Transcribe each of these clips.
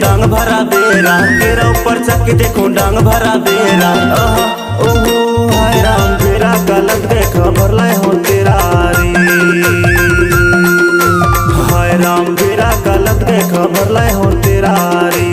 डांग भरा बेरा, तेरा ऊपर चक के देखो डांग भरा बेरा। ओहो हाय राम बेरा गलत देखा भरला हो तेरा रे। हाय राम बेरा गलत देखा भरला हो तेरा रे।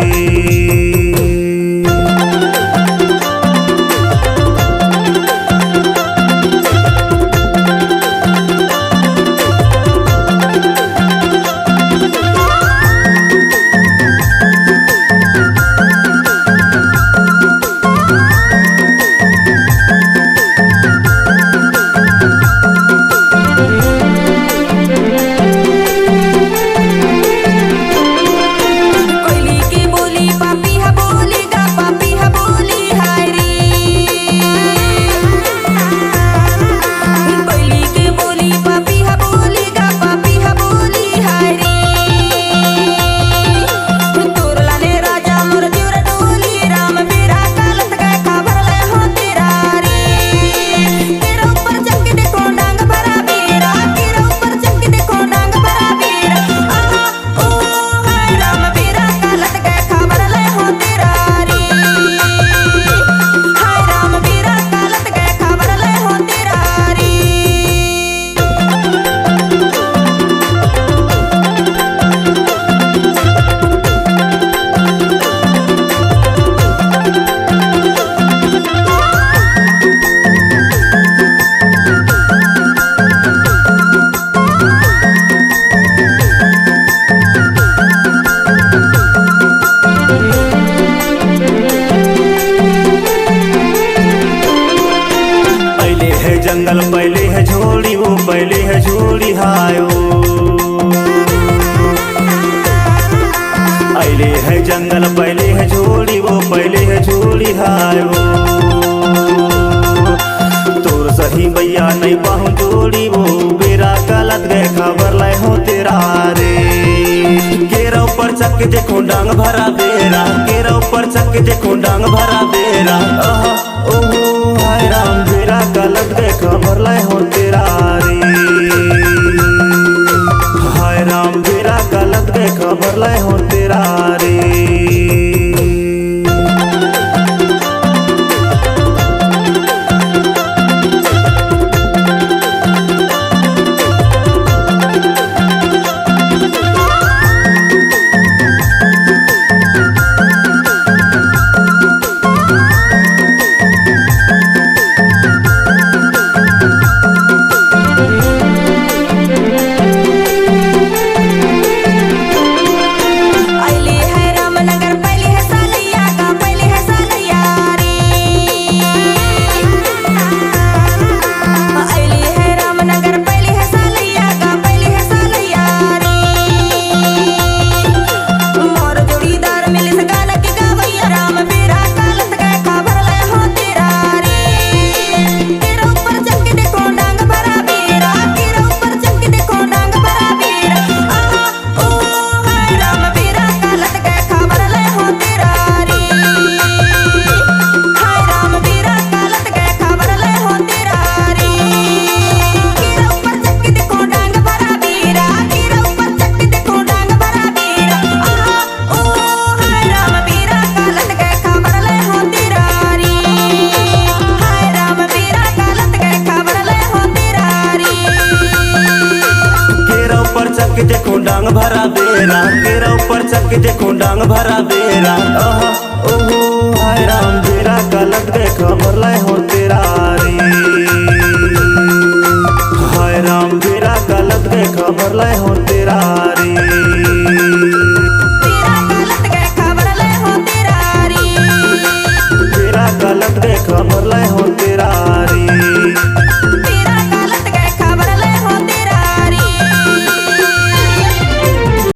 जंगल पहले है झोड़ी वो पहले है झोड़ी हायो। अले है जंगल पहले है झोड़ी वो पहले है झोड़ी हायो। तोर सही भैया नहीं पाहू जोड़ी वो बेरा गलत गए खबर लाए हो तेरा रे। केरा ऊपर चक के देखो डांग भरा बेरा, केरा ऊपर चक के देखो डांग भरा बेरा। ओहो हाय राम बेरा गलत गए खबर लाए हो तेरा रे। हाय राम बेरा गलत गए खबर लाए हो तेरा रे। के देखो डांग भरा बेरा, केरा ऊपर चक के देखो डांग भरा बेरा। ओहो हाय राम बेरा गलत देखा भरला हो तेरा रे। हाय राम बेरा गलत देखा भरला हो तेरा रे। बेरा गलत देखा भरला हो तेरा